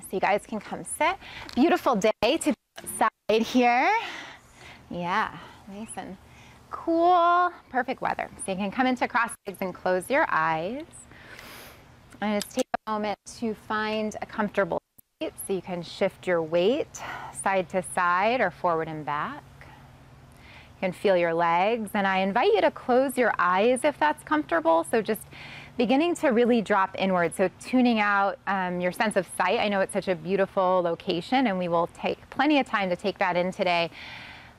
So you guys can come sit. Beautiful day to be outside here. Yeah, nice and cool, perfect weather. So you can come into cross legs and close your eyes. And just take a moment to find a comfortable seat so you can shift your weight side to side or forward and back. You can feel your legs, and I invite you to close your eyes if that's comfortable. So just beginning to really drop inward. So tuning out your sense of sight. I know it's such a beautiful location, and we will take plenty of time to take that in today.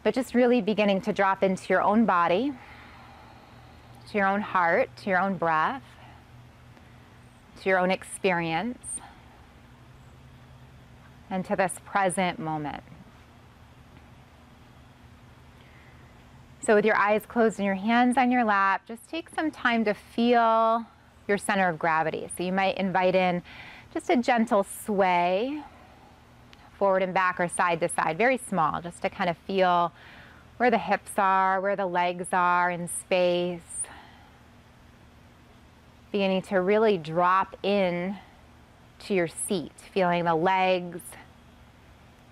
But just really beginning to drop into your own body, to your own heart, to your own breath, to your own experience, and to this present moment. So with your eyes closed and your hands on your lap, just take some time to feel your center of gravity. So you might invite in just a gentle sway forward and back or side to side, very small, just to kind of feel where the hips are, where the legs are in space. Beginning to really drop in to your seat, feeling the legs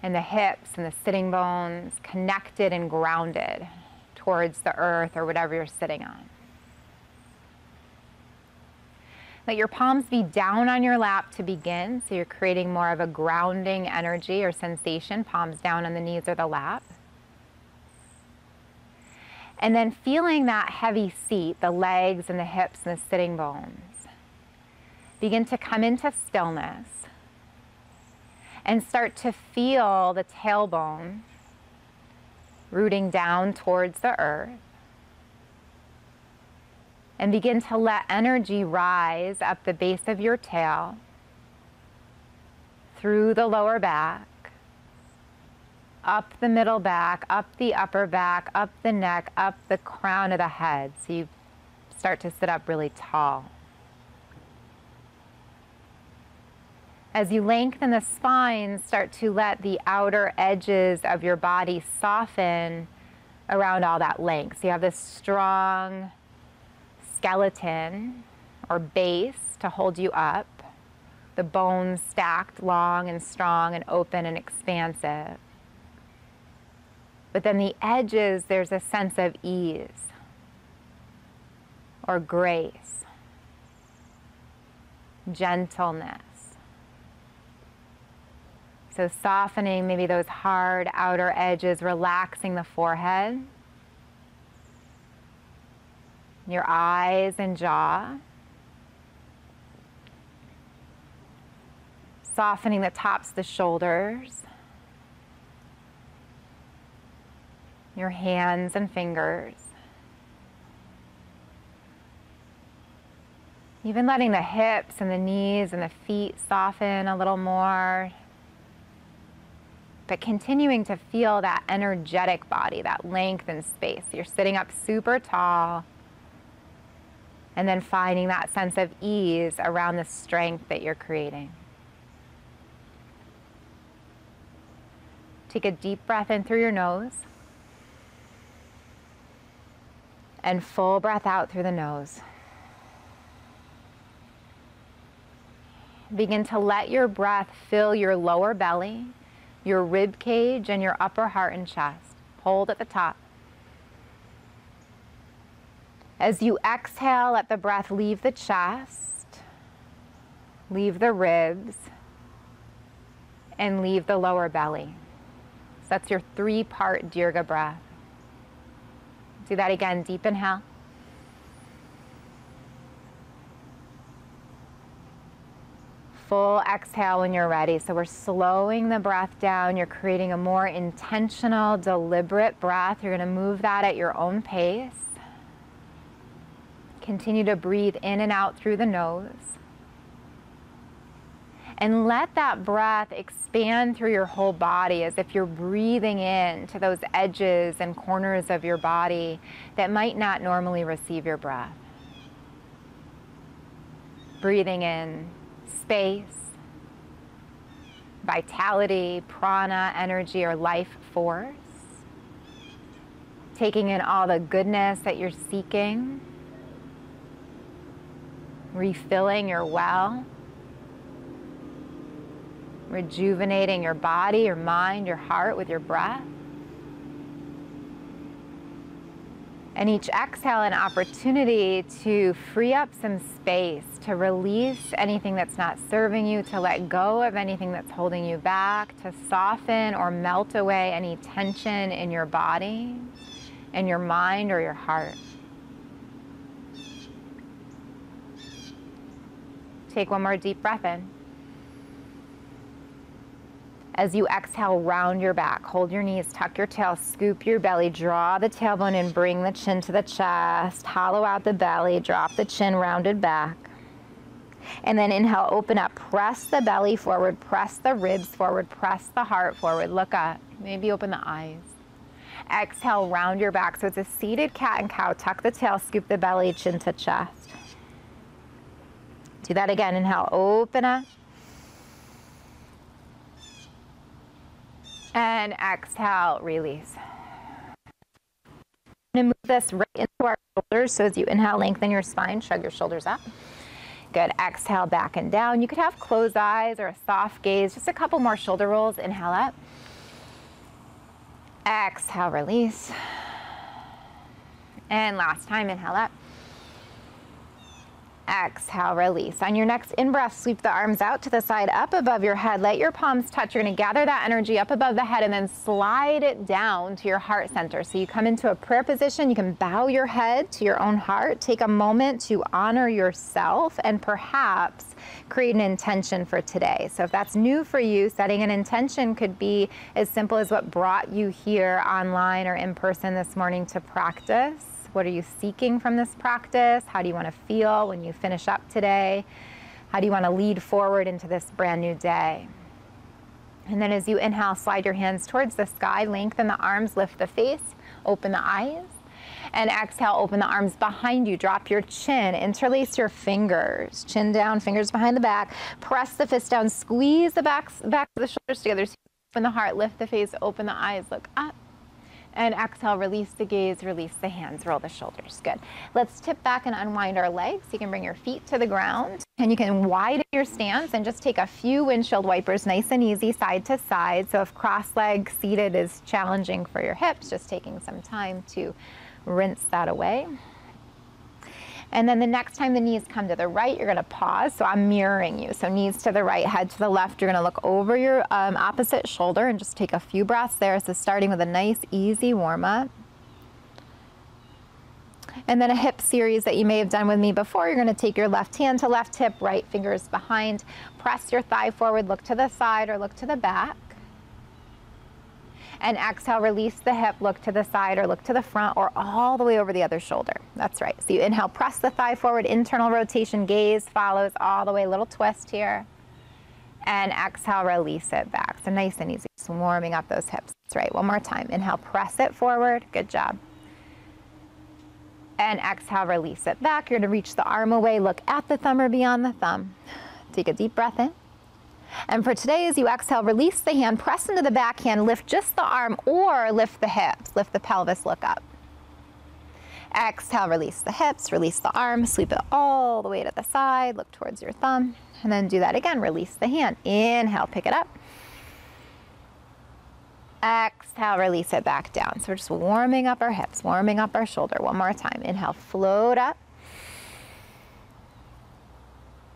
and the hips and the sitting bones connected and grounded towards the earth or whatever you're sitting on. Let your palms be down on your lap to begin, so you're creating more of a grounding energy or sensation, palms down on the knees or the lap. And then feeling that heavy seat, the legs and the hips and the sitting bones. Begin to come into stillness and start to feel the tailbone rooting down towards the earth. And begin to let energy rise up the base of your tail, through the lower back, up the middle back, up the upper back, up the neck, up the crown of the head. So you start to sit up really tall. As you lengthen the spine, start to let the outer edges of your body soften around all that length. So you have this strong skeleton or base to hold you up, the bones stacked long and strong and open and expansive. But then the edges, there's a sense of ease or grace, gentleness. So softening maybe those hard outer edges, relaxing the forehead, your eyes and jaw, softening the tops of the shoulders, your hands and fingers, even letting the hips and the knees and the feet soften a little more, but continuing to feel that energetic body, that length and space. You're sitting up super tall, and then finding that sense of ease around the strength that you're creating. Take a deep breath in through your nose, and full breath out through the nose. Begin to let your breath fill your lower belly, your rib cage, and your upper heart and chest. Hold at the top. As you exhale, let the breath leave the chest, leave the ribs, and leave the lower belly. So that's your 3-part Dirga breath. Do that again. Deep inhale. Full exhale when you're ready. So we're slowing the breath down. You're creating a more intentional, deliberate breath. You're going to move that at your own pace. Continue to breathe in and out through the nose. And let that breath expand through your whole body as if you're breathing in to those edges and corners of your body that might not normally receive your breath. Breathing in space, vitality, prana, energy, or life force. Taking in all the goodness that you're seeking. Refilling your well. rejuvenating your body, your mind, your heart with your breath. And each exhale, an opportunity to free up some space, to release anything that's not serving you, to let go of anything that's holding you back, to soften or melt away any tension in your body, in your mind, or your heart. Take one more deep breath in. As you exhale, round your back, hold your knees, tuck your tail, scoop your belly, draw the tailbone in, bring the chin to the chest, hollow out the belly, drop the chin, rounded back. And then inhale, open up, press the belly forward, press the ribs forward, press the heart forward, look up, maybe open the eyes. Exhale, round your back, so it's a seated cat and cow, tuck the tail, scoop the belly, chin to chest. Do that again, inhale, open up. And exhale, release. I'm going to move this right into our shoulders. So as you inhale, lengthen your spine, shrug your shoulders up. Good. Exhale, back and down. You could have closed eyes or a soft gaze. Just a couple more shoulder rolls. Inhale up. Exhale, release. And last time, inhale up. Exhale, release. On your next in-breath, sweep the arms out to the side, up above your head. Let your palms touch. You're going to gather that energy up above the head and then slide it down to your heart center. So you come into a prayer position. You can bow your head to your own heart. Take a moment to honor yourself and perhaps create an intention for today. So if that's new for you, setting an intention could be as simple as what brought you here online or in person this morning to practice. What are you seeking from this practice? How do you want to feel when you finish up today? How do you want to lead forward into this brand new day? And then as you inhale, slide your hands towards the sky, lengthen the arms, lift the face, open the eyes. And exhale, open the arms behind you, drop your chin, interlace your fingers, chin down, fingers behind the back, press the fist down, squeeze the back of the shoulders together, open the heart, lift the face, open the eyes, look up. And exhale, release the gaze, release the hands, roll the shoulders. Good. Let's tip back and unwind our legs. You can bring your feet to the ground and you can widen your stance and just take a few windshield wipers, nice and easy, side to side. So if cross-legged seated is challenging for your hips, just taking some time to rinse that away. And then the next time the knees come to the right, you're going to pause. So I'm mirroring you. So knees to the right, head to the left. You're going to look over your opposite shoulder and just take a few breaths there. So starting with a nice, easy warm up. And then a hip series that you may have done with me before. You're going to take your left hand to left hip, right fingers behind. Press your thigh forward, look to the side or look to the back. And exhale, release the hip, look to the side or look to the front or all the way over the other shoulder. That's right. So you inhale, press the thigh forward, internal rotation, gaze follows all the way, little twist here. And exhale, release it back. So nice and easy, just warming up those hips. That's right. One more time. Inhale, press it forward. Good job. And exhale, release it back. You're going to reach the arm away, look at the thumb or beyond the thumb. Take a deep breath in. And for today, as you exhale, release the hand, press into the backhand, lift just the arm or lift the hips, lift the pelvis, look up. Exhale, release the hips, release the arm, sweep it all the way to the side, look towards your thumb, and then do that again, release the hand. Inhale, pick it up. Exhale, release it back down. So we're just warming up our hips, warming up our shoulder. One more time. Inhale, float up.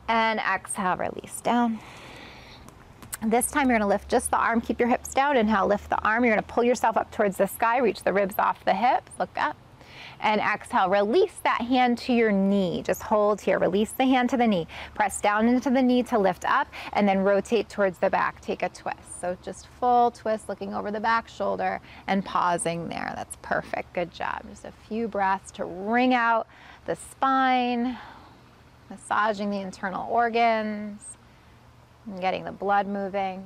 And exhale, release down. This time you're going to lift just the arm, keep your hips down. Inhale, lift the arm. You're going to pull yourself up towards the sky, reach the ribs off the hips, look up. And exhale, release that hand to your knee. Just hold here, release the hand to the knee. Press down into the knee to lift up and then rotate towards the back. Take a twist. So just full twist, looking over the back shoulder and pausing there. That's perfect. Good job. Just a few breaths to wring out the spine, massaging the internal organs. And getting the blood moving.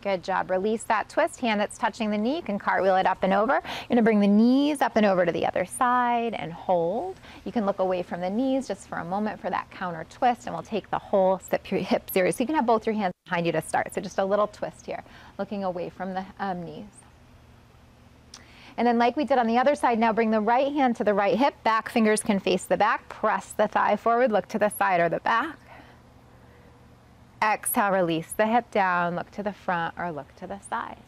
Good job. Release that twist. Hand that's touching the knee, you can cartwheel it up and over. You're going to bring the knees up and over to the other side and hold. You can look away from the knees just for a moment for that counter twist, and we'll take the whole hip series. So you can have both your hands behind you to start. So just a little twist here, looking away from the knees. And then like we did on the other side, now bring the right hand to the right hip. Back fingers can face the back. Press the thigh forward. Look to the side or the back. Exhale, release the hip down, look to the front or look to the side.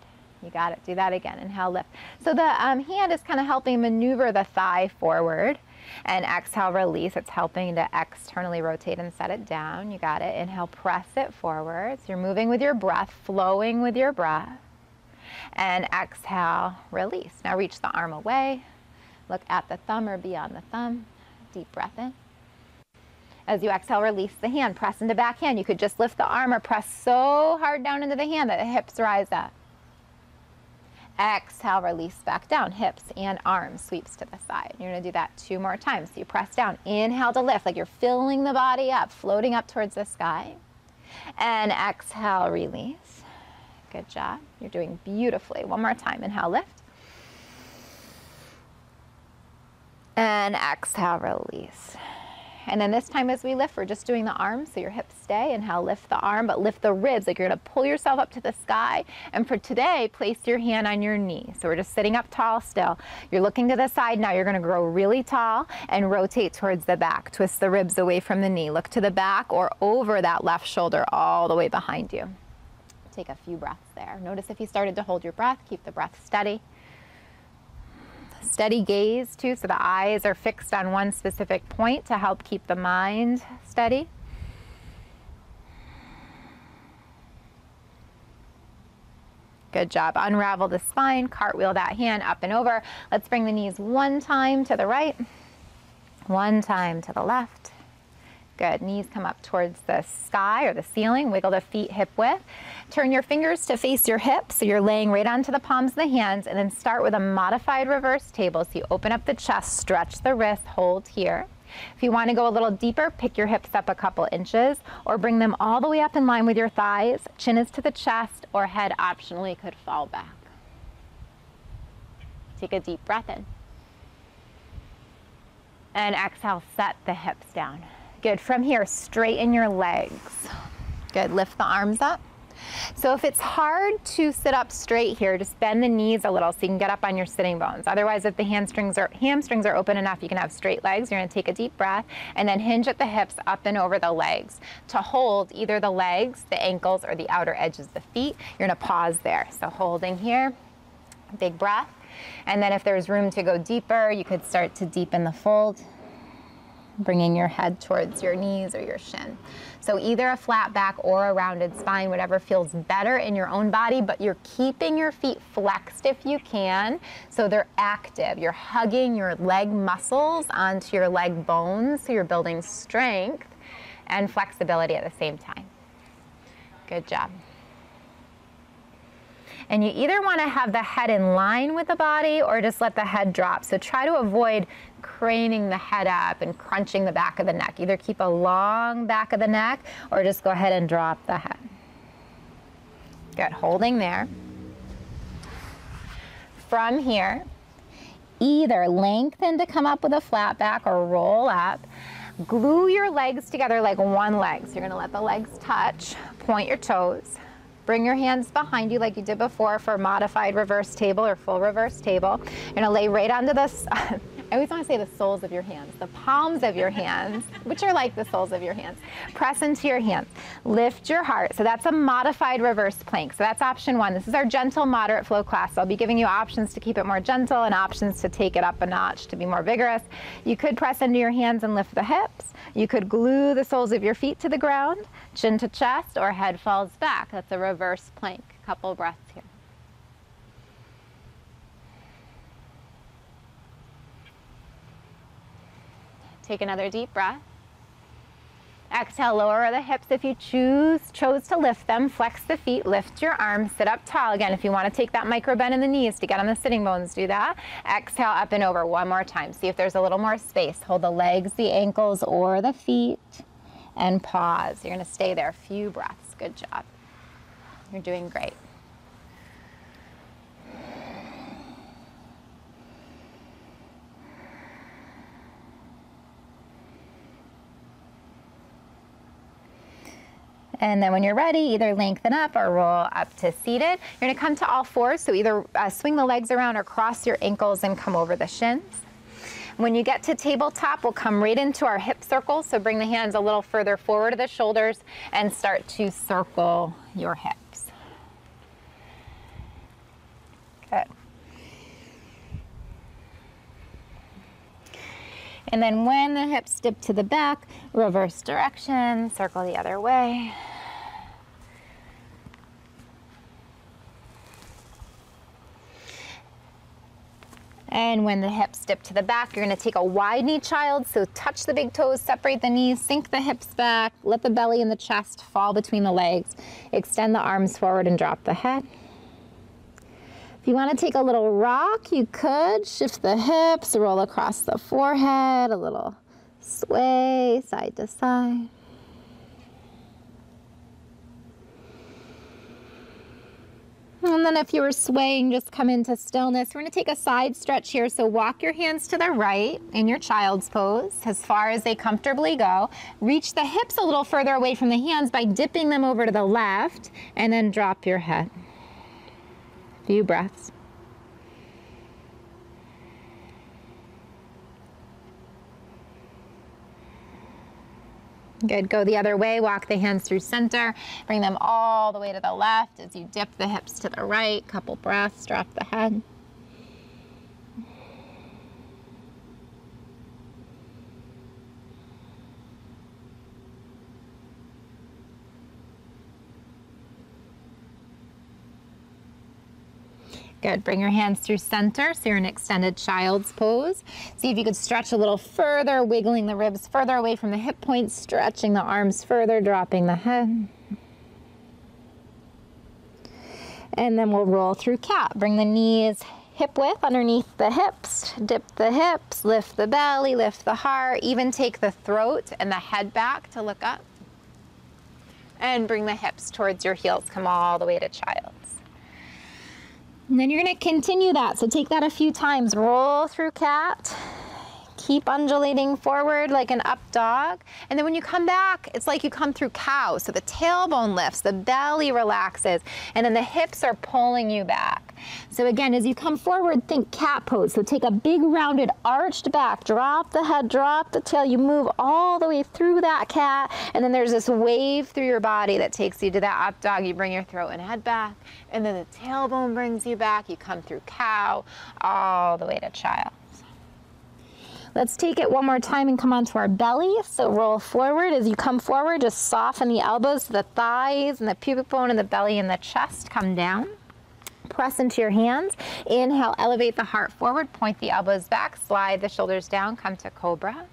You got it. Do that again. Inhale, lift. So the hand is kind of helping maneuver the thigh forward. And exhale, release. It's helping to externally rotate and set it down. You got it. Inhale, press it forward. So you're moving with your breath, flowing with your breath. And exhale, release. Now reach the arm away. Look at the thumb or beyond the thumb. Deep breath in. As you exhale, release the hand. Press into back hand. You could just lift the arm or press so hard down into the hand that the hips rise up. Exhale, release back down. Hips and arms sweeps to the side. You're going to do that 2 more times. So you press down. Inhale to lift, like you're filling the body up, floating up towards the sky. And exhale, release. Good job. You're doing beautifully. 1 more time. Inhale, lift. And exhale, release. And then this time as we lift, we're just doing the arms, so your hips stay. Inhale, lift the arm, but lift the ribs, like you're gonna pull yourself up to the sky. And for today, place your hand on your knee. So we're just sitting up tall still. You're looking to the side now. You're gonna grow really tall and rotate towards the back. Twist the ribs away from the knee. Look to the back or over that left shoulder all the way behind you. Take a few breaths there. Notice if you started to hold your breath, keep the breath steady. Steady gaze too, so the eyes are fixed on one specific point to help keep the mind steady. Good job. Unravel the spine, cartwheel that hand up and over. Let's bring the knees 1 time to the right, 1 time to the left. Good. Knees come up towards the sky or the ceiling. Wiggle the feet hip width. Turn your fingers to face your hips, so you're laying right onto the palms of the hands, and then start with a modified reverse table. So you open up the chest, stretch the wrist, hold here. If you want to go a little deeper, pick your hips up a couple inches or bring them all the way up in line with your thighs. Chin is to the chest, or head optionally could fall back. Take a deep breath in. And exhale, set the hips down. Good. From here, straighten your legs. Good. Lift the arms up. So if it's hard to sit up straight here, just bend the knees a little so you can get up on your sitting bones. Otherwise, if the hamstrings are open enough, you can have straight legs. You're going to take a deep breath and then hinge at the hips up and over the legs. To hold either the legs, the ankles, or the outer edges of the feet, you're going to pause there. So holding here, big breath. And then if there's room to go deeper, you could start to deepen the fold, bringing your head towards your knees or your shin. So either a flat back or a rounded spine, whatever feels better in your own body, but you're keeping your feet flexed if you can, so they're active. You're hugging your leg muscles onto your leg bones, so you're building strength and flexibility at the same time. Good job. And you either want to have the head in line with the body or just let the head drop. So try to avoid craning the head up and crunching the back of the neck. Either keep a long back of the neck or just go ahead and drop the head. Good, holding there. From here, either lengthen to come up with a flat back or roll up. Glue your legs together like one leg. So you're gonna let the legs touch, point your toes. Bring your hands behind you like you did before for a modified reverse table or full reverse table. You're gonna lay right onto this, I always wanna say the soles of your hands, the palms of your hands, which are like the soles of your hands. Press into your hands. Lift your heart. So that's a modified reverse plank. So that's option 1. This is our gentle, moderate flow class. So I'll be giving you options to keep it more gentle and options to take it up a notch to be more vigorous. You could press into your hands and lift the hips. You could glue the soles of your feet to the ground, chin to chest, or head falls back. That's a reverse plank. Couple breaths here. Take another deep breath. Exhale, lower the hips if you chose to lift them. Flex the feet, lift your arms, sit up tall. Again, if you want to take that micro bend in the knees to get on the sitting bones, do that. Exhale, up and over 1 more time. See if there's a little more space. Hold the legs, the ankles, or the feet, and pause. You're going to stay there a few breaths. Good job. You're doing great. And then when you're ready, either lengthen up or roll up to seated. You're gonna come to all fours, so either swing the legs around or cross your ankles and come over the shins. When you get to tabletop, we'll come right into our hip circle. So bring the hands a little further forward to the shoulders and start to circle your hips. Good. And then when the hips dip to the back, reverse direction, circle the other way. And when the hips dip to the back, you're gonna take a wide knee child, so touch the big toes, separate the knees, sink the hips back, let the belly and the chest fall between the legs, extend the arms forward and drop the head. If you want to take a little rock, you could shift the hips, roll across the forehead, a little sway side to side. And then if you were swaying, just come into stillness. We're going to take a side stretch here. So walk your hands to the right in your child's pose as far as they comfortably go. Reach the hips a little further away from the hands by dipping them over to the left, and then drop your head. Few breaths. Good, go the other way, walk the hands through center, bring them all the way to the left as you dip the hips to the right, couple breaths, drop the head. Good, bring your hands through center, so you're in extended child's pose. See if you could stretch a little further, wiggling the ribs further away from the hip points, stretching the arms further, dropping the head. And then we'll roll through cat. Bring the knees hip width underneath the hips, dip the hips, lift the belly, lift the heart, even take the throat and the head back to look up. And bring the hips towards your heels, come all the way to child's. And then you're going to continue that. So take that a few times. Roll through cat. Keep undulating forward like an up dog. And then when you come back, it's like you come through cow. So the tailbone lifts, the belly relaxes, and then the hips are pulling you back. So again, as you come forward, think cat pose. So take a big rounded arched back, drop the head, drop the tail. You move all the way through that cat. And then there's this wave through your body that takes you to that up dog. You bring your throat and head back. And then the tailbone brings you back. You come through cow all the way to child. Let's take it one more time and come onto our belly. So roll forward. As you come forward, just soften the elbows to the thighs and the pubic bone and the belly and the chest. Come down. Press into your hands. Inhale, elevate the heart forward, point the elbows back, slide the shoulders down, come to cobra.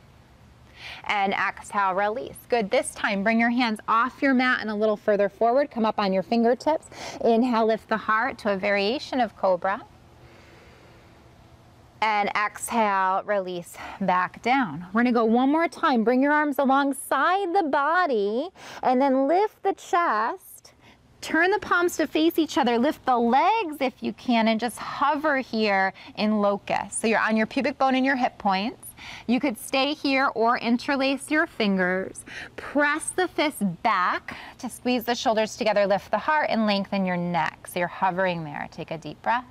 And exhale, release. Good. This time, bring your hands off your mat and a little further forward. Come up on your fingertips. Inhale, lift the heart to a variation of cobra. And exhale, release back down. We're gonna go one more time. Bring your arms alongside the body and then lift the chest. Turn the palms to face each other. Lift the legs if you can and just hover here in locust. So you're on your pubic bone and your hip points. You could stay here or interlace your fingers. Press the fists back to squeeze the shoulders together. Lift the heart and lengthen your neck. So you're hovering there. Take a deep breath.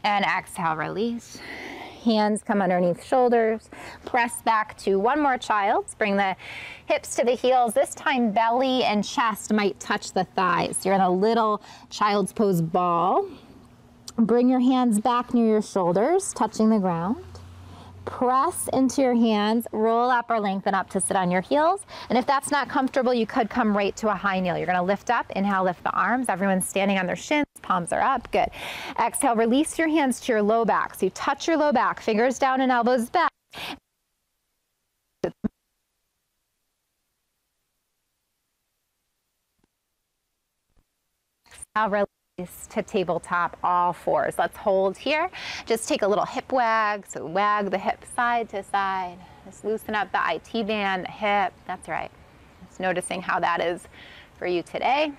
And exhale, release. Hands come underneath shoulders. Press back to one more child's. Bring the hips to the heels. This time belly and chest might touch the thighs. You're in a little child's pose ball. Bring your hands back near your shoulders, touching the ground. Press into your hands, roll up or lengthen up to sit on your heels. And if that's not comfortable, you could come right to a high kneel. You're gonna lift up, inhale, lift the arms. Everyone's standing on their shins, palms are up, good. Exhale, release your hands to your low back. So you touch your low back, fingers down and elbows back. Exhale, release to tabletop, all fours. Let's hold here. Just take a little hip wag. So wag the hip side to side. Just loosen up the IT band, the hip. That's right. Just noticing how that is for you today.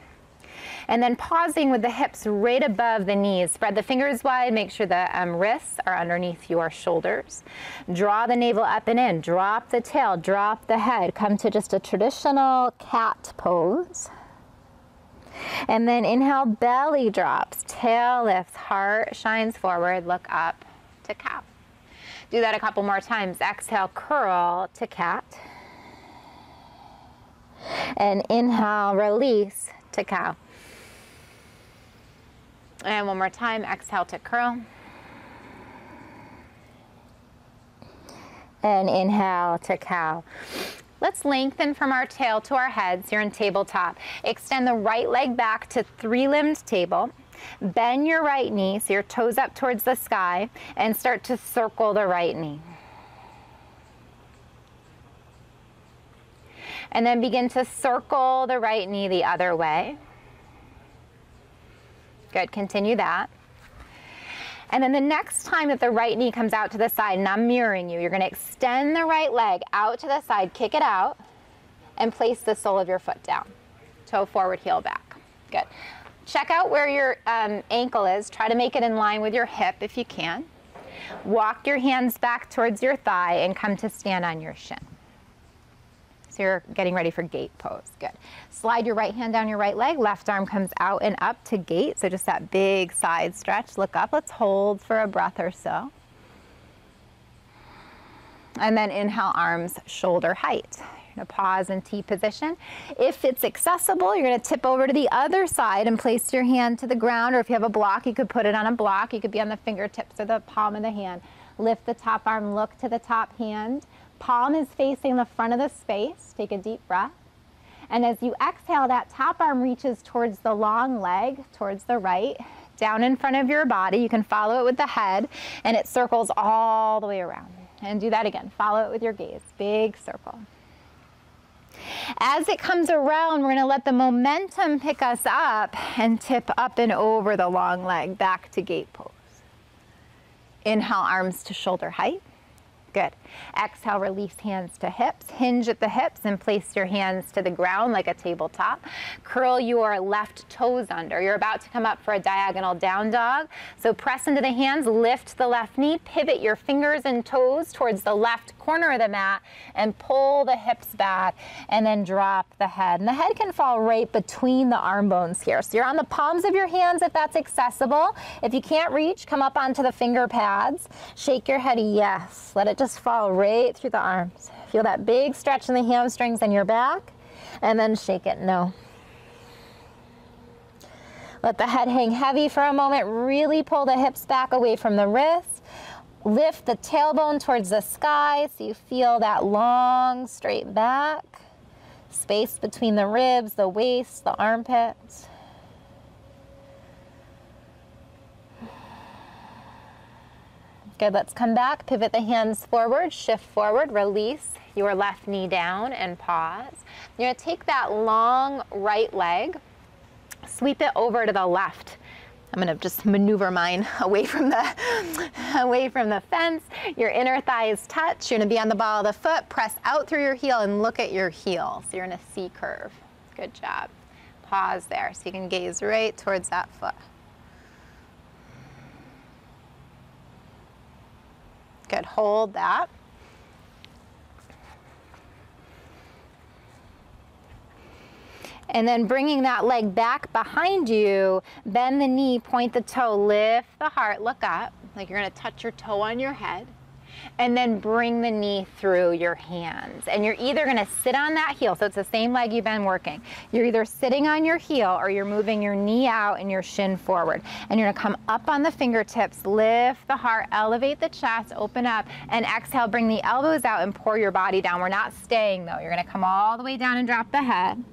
And then pausing with the hips right above the knees. Spread the fingers wide. Make sure the wrists are underneath your shoulders. Draw the navel up and in. Drop the tail. Drop the head. Come to just a traditional cat pose. And then inhale, belly drops, tail lifts, heart shines forward, look up to cow. Do that a couple more times. Exhale, curl to cat. And inhale, release to cow. And one more time, exhale to curl. And inhale to cow. Let's lengthen from our tail to our heads here in tabletop. Extend the right leg back to three-limbed table. Bend your right knee, so your toes up towards the sky, and start to circle the right knee. And then begin to circle the right knee the other way. Good, continue that. And then the next time that the right knee comes out to the side, and I'm mirroring you, you're gonna extend the right leg out to the side, kick it out, and place the sole of your foot down. Toe forward, heel back. Good. Check out where your ankle is. Try to make it in line with your hip if you can. Walk your hands back towards your thigh and come to stand on your shin. So you're getting ready for gate pose. Good. Slide your right hand down your right leg. Left arm comes out and up to gate. So just that big side stretch. Look up. Let's hold for a breath or so. And then inhale, arms shoulder height. You're going to pause in T position. If it's accessible, you're going to tip over to the other side and place your hand to the ground. Or if you have a block, you could put it on a block. You could be on the fingertips or the palm of the hand. Lift the top arm, look to the top hand. Palm is facing the front of the space. Take a deep breath. And as you exhale, that top arm reaches towards the long leg, towards the right, down in front of your body. You can follow it with the head, and it circles all the way around. And do that again. Follow it with your gaze. Big circle. As it comes around, we're going to let the momentum pick us up and tip up and over the long leg back to gate pose. Inhale, arms to shoulder height. Good. Exhale, release hands to hips. Hinge at the hips and place your hands to the ground like a tabletop. Curl your left toes under. You're about to come up for a diagonal down dog. So press into the hands, lift the left knee, pivot your fingers and toes towards the left corner of the mat and pull the hips back and then drop the head. And the head can fall right between the arm bones here. So you're on the palms of your hands if that's accessible. If you can't reach, come up onto the finger pads. Shake your head yes. Let it just fall right through the arms. Feel that big stretch in the hamstrings and your back, and then shake it no. Let the head hang heavy for a moment. Really pull the hips back away from the wrists. Lift the tailbone towards the sky so you feel that long, straight back. Space between the ribs, the waist, the armpits. Good, let's come back, pivot the hands forward, shift forward, release your left knee down and pause. You're gonna take that long right leg, sweep it over to the left. I'm gonna just maneuver mine away from the fence. Your inner thighs touch. You're gonna be on the ball of the foot, press out through your heel and look at your heel. So you're in a C curve. Good job. Pause there so you can gaze right towards that foot. Good, hold that. And then bringing that leg back behind you, bend the knee, point the toe, lift the heart, look up, like you're gonna touch your toe on your head, and then bring the knee through your hands. And you're either gonna sit on that heel, so it's the same leg you've been working. You're either sitting on your heel or you're moving your knee out and your shin forward. And you're gonna come up on the fingertips, lift the heart, elevate the chest, open up, and exhale, bring the elbows out and pour your body down. We're not staying though. You're gonna come all the way down and drop the head.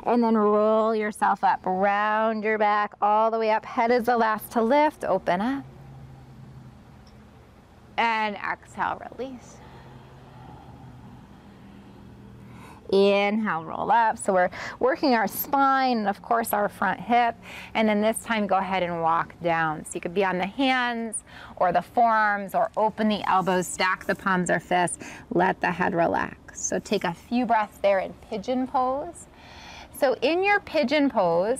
And then roll yourself up, round your back all the way up. Head is the last to lift, open up. And exhale, release. Inhale, roll up. So we're working our spine and of course our front hip. And then this time go ahead and walk down. So you could be on the hands or the forearms or open the elbows, stack the palms or fists, let the head relax. So take a few breaths there in pigeon pose. So in your pigeon pose,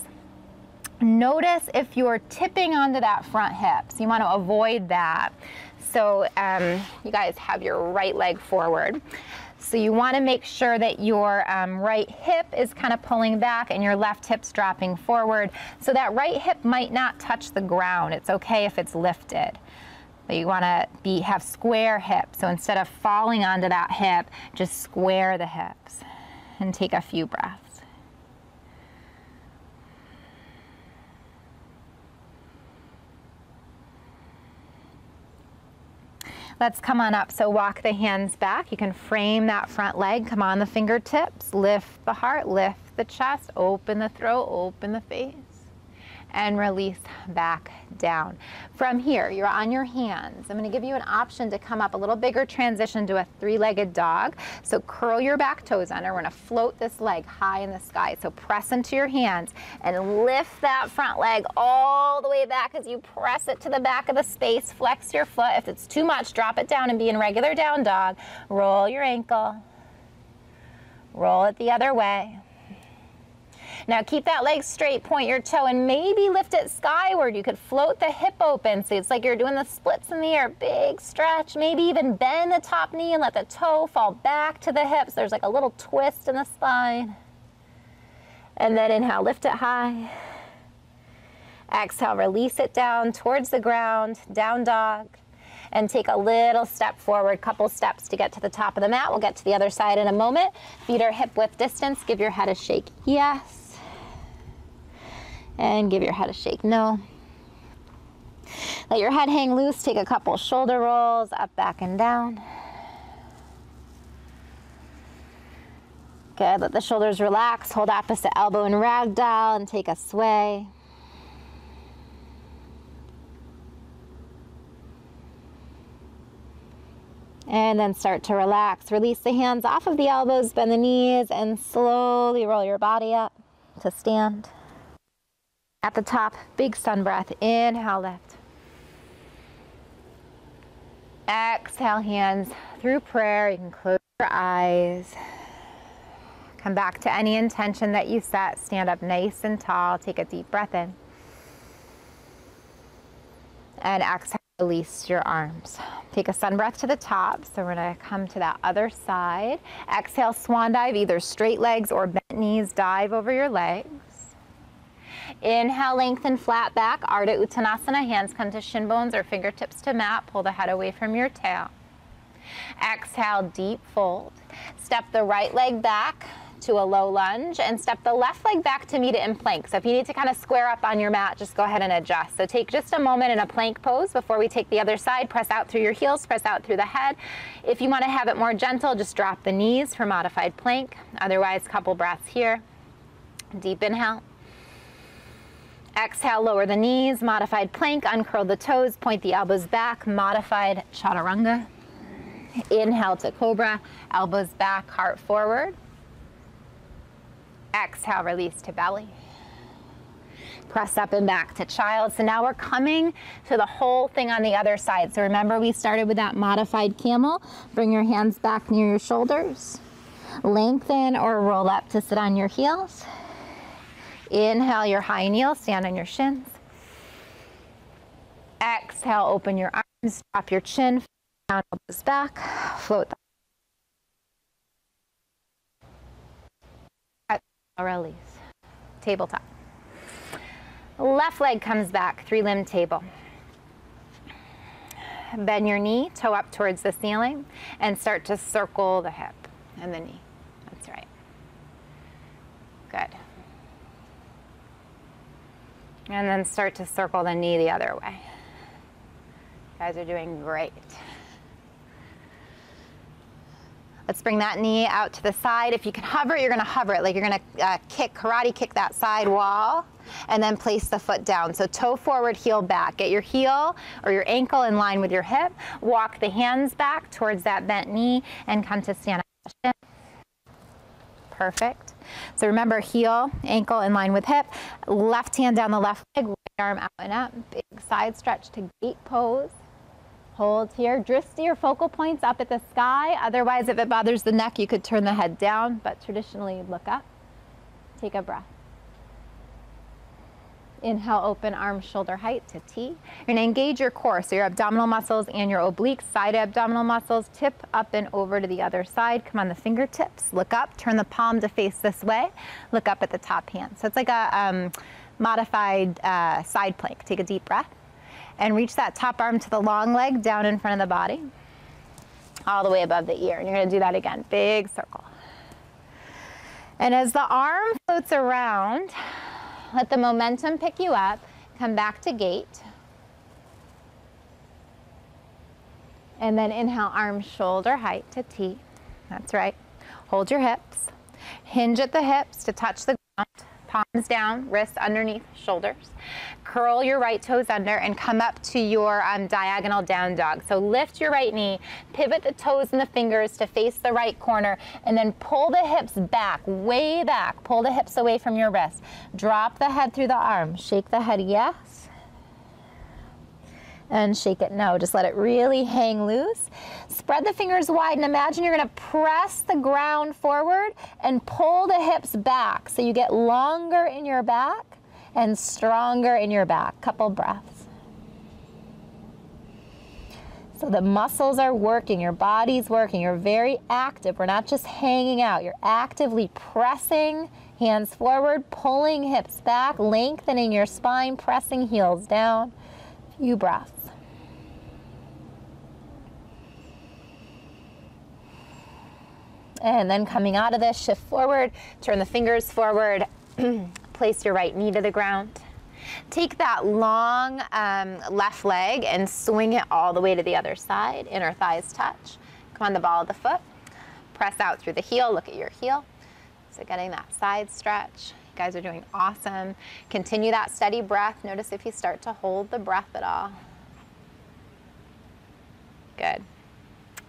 notice if you're tipping onto that front hip. So you want to avoid that. So you guys have your right leg forward. So you want to make sure that your right hip is kind of pulling back and your left hip's dropping forward. So that right hip might not touch the ground. It's okay if it's lifted. But you want to have square hips. So instead of falling onto that hip, just square the hips and take a few breaths. Let's come on up. So walk the hands back. You can frame that front leg. Come on the fingertips. Lift the heart, lift the chest, open the throat, open the face. And release back down. From here, you're on your hands. I'm going to give you an option to come up a little bigger transition to a three-legged dog. So curl your back toes under. We're going to float this leg high in the sky. So press into your hands and lift that front leg all the way back as you press it to the back of the space. Flex your foot. If it's too much, drop it down and be in regular down dog. Roll your ankle. Roll it the other way. Now keep that leg straight, point your toe, and maybe lift it skyward. You could float the hip open, so it's like you're doing the splits in the air. Big stretch, maybe even bend the top knee and let the toe fall back to the hips. There's like a little twist in the spine. And then inhale, lift it high. Exhale, release it down towards the ground, down dog. And take a little step forward, couple steps to get to the top of the mat. We'll get to the other side in a moment. Feet are hip width distance. Give your head a shake, yes. And give your head a shake, no. Let your head hang loose. Take a couple shoulder rolls, up, back, and down. Good, let the shoulders relax. Hold opposite elbow in ragdoll and take a sway. And then start to relax. Release the hands off of the elbows, bend the knees, and slowly roll your body up to stand. At the top, big sun breath. Inhale, lift. Exhale, hands through prayer. You can close your eyes. Come back to any intention that you set. Stand up nice and tall. Take a deep breath in. And exhale, release your arms. Take a sun breath to the top. So we're going to come to that other side. Exhale, swan dive, either straight legs or bent knees. Dive over your legs. Inhale, lengthen flat back, Ardha Uttanasana. Hands come to shin bones or fingertips to mat. Pull the head away from your tail. Exhale, deep fold. Step the right leg back to a low lunge and step the left leg back to meet it in plank. So if you need to kind of square up on your mat, just go ahead and adjust. So take just a moment in a plank pose before we take the other side. Press out through your heels, press out through the head. If you want to have it more gentle, just drop the knees for modified plank. Otherwise, couple breaths here. Deep inhale. Exhale, lower the knees, modified plank, uncurl the toes, point the elbows back, modified chaturanga. Inhale to cobra, elbows back, heart forward. Exhale, release to belly. Press up and back to child. So now we're coming to the whole thing on the other side. So remember we started with that modified camel. Bring your hands back near your shoulders. Lengthen or roll up to sit on your heels. Inhale your high kneel, stand on your shins. Exhale, open your arms, drop your chin, down, elbows back, float the release. Tabletop. Left leg comes back, three-limb table. Bend your knee, toe up towards the ceiling, and start to circle the hip and the knee. That's right. Good. And then start to circle the knee the other way. You guys are doing great. Let's bring that knee out to the side. If you can hover it, you're going to hover it. Like you're going to karate kick that side wall and then place the foot down. So toe forward, heel back. Get your heel or your ankle in line with your hip. Walk the hands back towards that bent knee and come to stand up. Perfect. So remember, heel, ankle in line with hip. Left hand down the left leg, right arm out and up. Big side stretch to gate pose. Hold here. Drift your focal points up at the sky. Otherwise, if it bothers the neck, you could turn the head down, but traditionally look up. Take a breath. Inhale, open arm shoulder height to T. You're going to engage your core, so your abdominal muscles and your obliques, side abdominal muscles. Tip up and over to the other side. Come on the fingertips. Look up. Turn the palm to face this way. Look up at the top hand. So it's like a modified side plank. Take a deep breath. And reach that top arm to the long leg down in front of the body, all the way above the ear. And you're gonna do that again, big circle. And as the arm floats around, let the momentum pick you up, come back to gate. And then inhale, arms shoulder height to T. That's right. Hold your hips. Hinge at the hips to touch the ground. Palms down, wrists underneath shoulders. Curl your right toes under and come up to your diagonal down dog. So lift your right knee, pivot the toes and the fingers to face the right corner, and then pull the hips back, way back. Pull the hips away from your wrist. Drop the head through the arms. Shake the head yes. And shake it no. Just let it really hang loose. Spread the fingers wide and imagine you're gonna press the ground forward and pull the hips back so you get longer in your back and stronger in your back. Couple breaths. So the muscles are working, your body's working, you're very active. We're not just hanging out, you're actively pressing, hands forward, pulling hips back, lengthening your spine, pressing heels down. Few breaths. And then coming out of this, shift forward, turn the fingers forward, place your right knee to the ground. Take that long left leg and swing it all the way to the other side. Inner thighs touch. Come on the ball of the foot. Press out through the heel, look at your heel. So getting that side stretch. You guys are doing awesome. Continue that steady breath. Notice if you start to hold the breath at all. Good.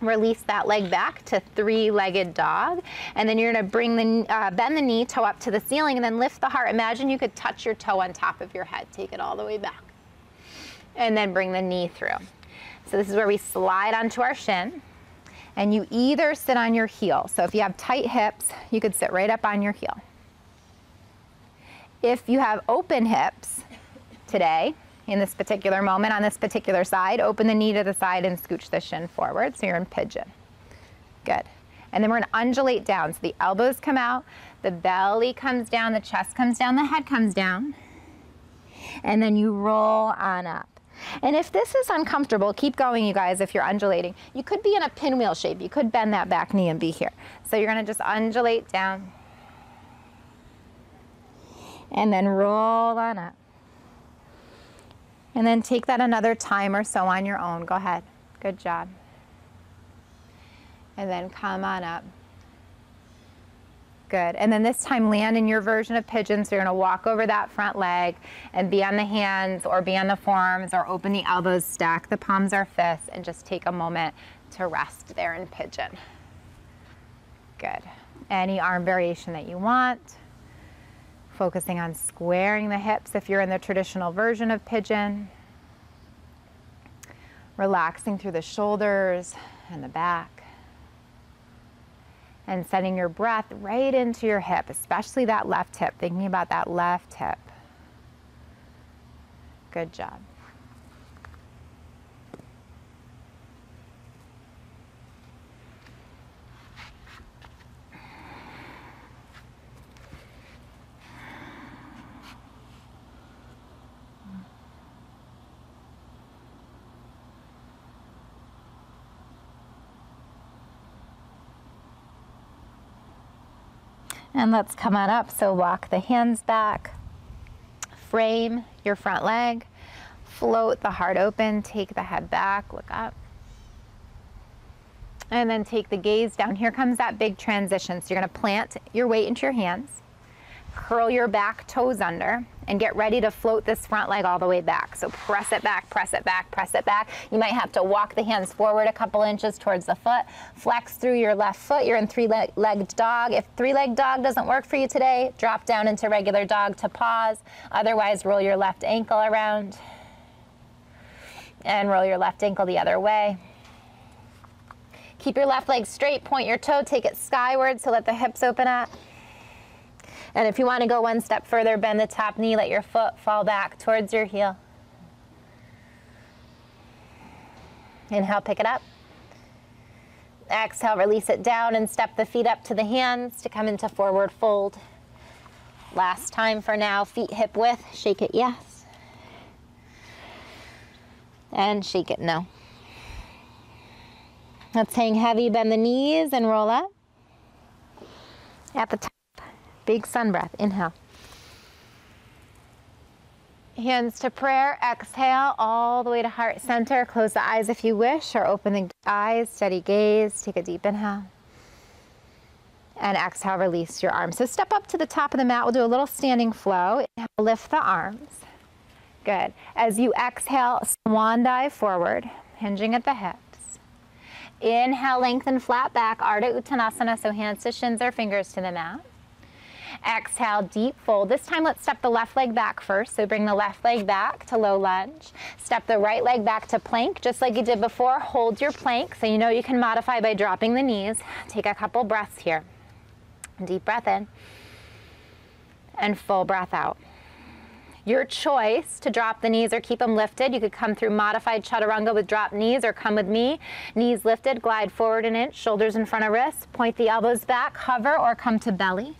Release that leg back to three-legged dog. And then you're gonna bring bend the knee, toe up to the ceiling, and then lift the heart. Imagine you could touch your toe on top of your head. Take it all the way back. And then bring the knee through. So this is where we slide onto our shin. And you either sit on your heel. So if you have tight hips, you could sit right up on your heel. If you have open hips today, in this particular moment, on this particular side, open the knee to the side and scooch the shin forward, so you're in pigeon. Good. And then we're gonna undulate down, so the elbows come out, the belly comes down, the chest comes down, the head comes down, and then you roll on up. And if this is uncomfortable, keep going, you guys, if you're undulating. You could be in a pinwheel shape. You could bend that back knee and be here. So you're gonna just undulate down, and then roll on up. And then take that another time or so on your own. Go ahead. Good job. And then come on up. Good. And then this time land in your version of pigeon. So you're going to walk over that front leg and be on the hands or be on the forearms or open the elbows, stack the palms or fists, and just take a moment to rest there in pigeon. Good. Any arm variation that you want. Focusing on squaring the hips if you're in the traditional version of pigeon. Relaxing through the shoulders and the back. And sending your breath right into your hip, especially that left hip, thinking about that left hip. Good job. And let's come on up. So walk the hands back, frame your front leg, float the heart open, take the head back, look up. And then take the gaze down. Here comes that big transition. So you're gonna plant your weight into your hands, curl your back toes under, and get ready to float this front leg all the way back. So press it back, press it back, press it back. You might have to walk the hands forward a couple inches towards the foot, flex through your left foot. You're in three-legged dog. If three-legged dog doesn't work for you today, drop down into regular dog to pause. Otherwise, roll your left ankle around and roll your left ankle the other way. Keep your left leg straight, point your toe, take it skyward, so let the hips open up. And if you want to go one step further, bend the top knee, let your foot fall back towards your heel. Inhale, pick it up. Exhale, release it down and step the feet up to the hands to come into forward fold. Last time for now, feet hip width, shake it yes. And shake it, no. Let's hang heavy, bend the knees and roll up. At the top, big sun breath, inhale. Hands to prayer, exhale all the way to heart center. Close the eyes if you wish, or open the eyes, steady gaze. Take a deep inhale. And exhale, release your arms. So step up to the top of the mat. We'll do a little standing flow. Inhale, lift the arms. Good. As you exhale, swan dive forward, hinging at the hips. Inhale, lengthen flat back, Ardha Uttanasana, so hands to shins or fingers to the mat. Exhale, deep fold. This time, let's step the left leg back first. So bring the left leg back to low lunge. Step the right leg back to plank, just like you did before. Hold your plank, so you know you can modify by dropping the knees. Take a couple breaths here. Deep breath in. And full breath out. Your choice to drop the knees or keep them lifted. You could come through modified chaturanga with dropped knees, or come with me. Knees lifted, glide forward an inch, shoulders in front of wrists. Point the elbows back, hover, or come to belly.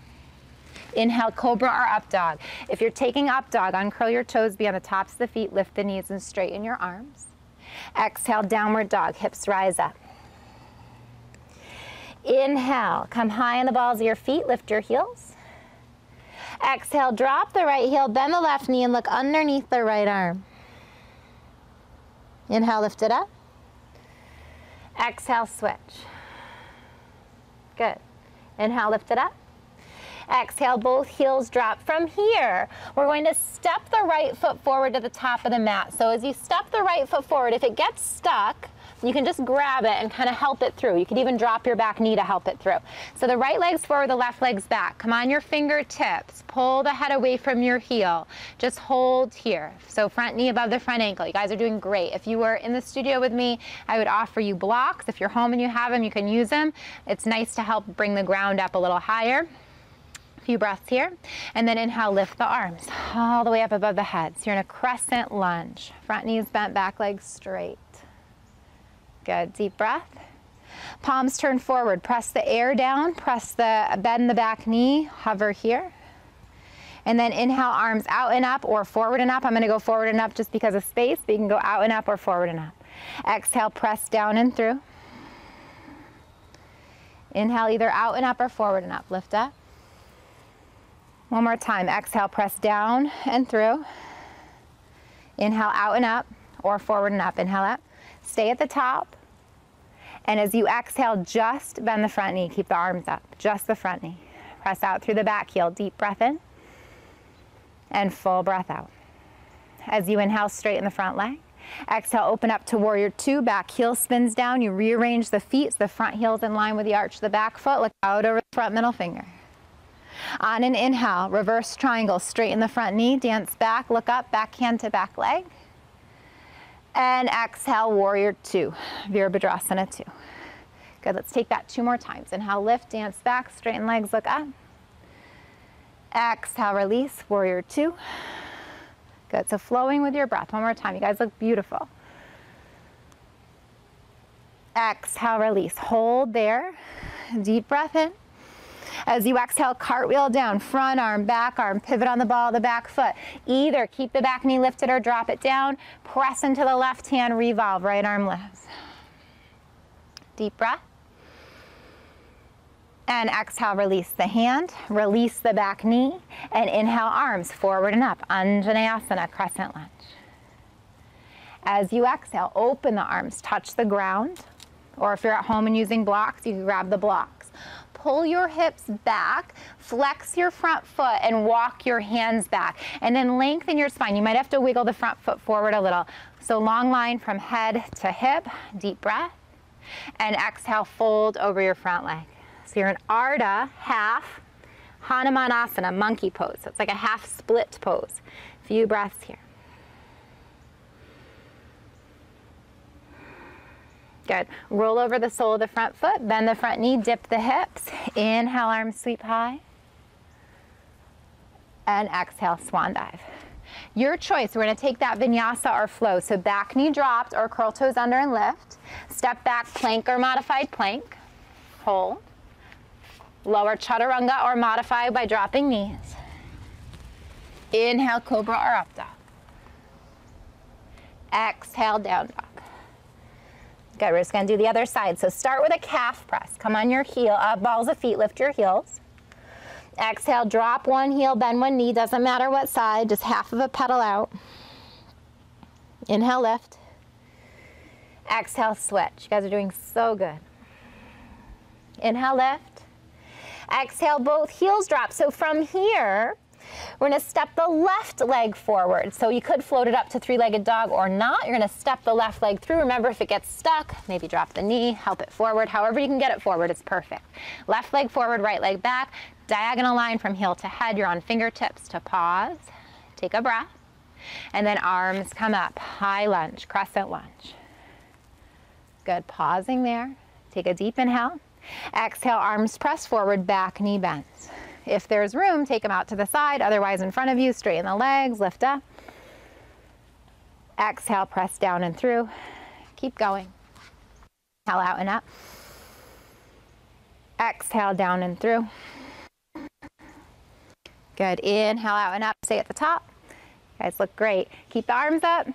Inhale, cobra or up dog. If you're taking up dog, uncurl your toes, be on the tops of the feet, lift the knees and straighten your arms. Exhale, downward dog, hips rise up. Inhale, come high on the balls of your feet, lift your heels. Exhale, drop the right heel, bend the left knee and look underneath the right arm. Inhale, lift it up. Exhale, switch. Good. Inhale, lift it up. Exhale, both heels drop. From here, we're going to step the right foot forward to the top of the mat. So as you step the right foot forward, if it gets stuck, you can just grab it and kind of help it through. You could even drop your back knee to help it through. So the right leg's forward, the left leg's back. Come on your fingertips. Pull the head away from your heel. Just hold here. So front knee above the front ankle. You guys are doing great. If you were in the studio with me, I would offer you blocks. If you're home and you have them, you can use them. It's nice to help bring the ground up a little higher. Few breaths here, and then inhale, lift the arms all the way up above the head. So you're in a crescent lunge. Front knees bent, back legs straight. Good, deep breath. Palms turn forward, press the air down, bend the back knee, hover here. And then inhale, arms out and up or forward and up. I'm gonna go forward and up just because of space, but you can go out and up or forward and up. Exhale, press down and through. Inhale, either out and up or forward and up. Lift up. One more time. Exhale, press down and through. Inhale, out and up or forward and up. Inhale up. Stay at the top. And as you exhale, just bend the front knee. Keep the arms up. Just the front knee. Press out through the back heel. Deep breath in. And full breath out. As you inhale, straighten the front leg. Exhale, open up to warrior two. Back heel spins down. You rearrange the feet so the front heel's in line with the arch of the back foot. Look out over the front middle finger. On an inhale, reverse triangle, straighten the front knee, dance back, look up, back hand to back leg. And exhale, warrior two, Virabhadrasana 2. Good, let's take that 2 more times. Inhale, lift, dance back, straighten legs, look up. Exhale, release, warrior 2. Good, so flowing with your breath. One more time, you guys look beautiful. Exhale, release, hold there, deep breath in. As you exhale, cartwheel down, front arm, pivot on the ball of the back foot. Either keep the back knee lifted or drop it down. Press into the left hand, revolve, right arm lifts. Deep breath. And exhale, release the hand, release the back knee, and inhale, arms forward and up, Anjaneyasana, crescent lunge. As you exhale, open the arms, touch the ground, or if you're at home and using blocks, you can grab the blocks. Pull your hips back, flex your front foot, and walk your hands back. And then lengthen your spine. You might have to wiggle the front foot forward a little. So long line from head to hip, deep breath. And exhale, fold over your front leg. So you're in Ardha, half, Hanumanasana, monkey pose. So it's like a half split pose. Few breaths here. Good. Roll over the sole of the front foot, bend the front knee, dip the hips. Inhale, arms sweep high. And exhale, swan dive. Your choice. We're going to take that vinyasa or flow. So back knee dropped or curl toes under and lift. Step back, plank or modified plank. Hold. Lower chaturanga or modify by dropping knees. Inhale, cobra or up dog. Exhale, down dog. Good, we're just gonna do the other side. So start with a calf press. Come on your heel, balls of feet, lift your heels. Exhale, drop one heel, bend one knee, doesn't matter what side, just half of a pedal out. Inhale, lift. Exhale, switch. You guys are doing so good. Inhale, lift. Exhale, both heels drop. So from here, we're gonna step the left leg forward. So you could float it up to three-legged dog or not. You're gonna step the left leg through. Remember, if it gets stuck, maybe drop the knee, help it forward. However you can get it forward, it's perfect. Left leg forward, right leg back. Diagonal line from heel to head. You're on fingertips to pause. Take a breath. And then arms come up. High lunge, crescent lunge. Good, pausing there. Take a deep inhale. Exhale, arms press forward, back knee bends. If there's room, take them out to the side. Otherwise, in front of you, straighten the legs, lift up. Exhale, press down and through. Keep going. Inhale out and up. Exhale, down and through. Good, inhale out and up, stay at the top. You guys look great. Keep the arms up,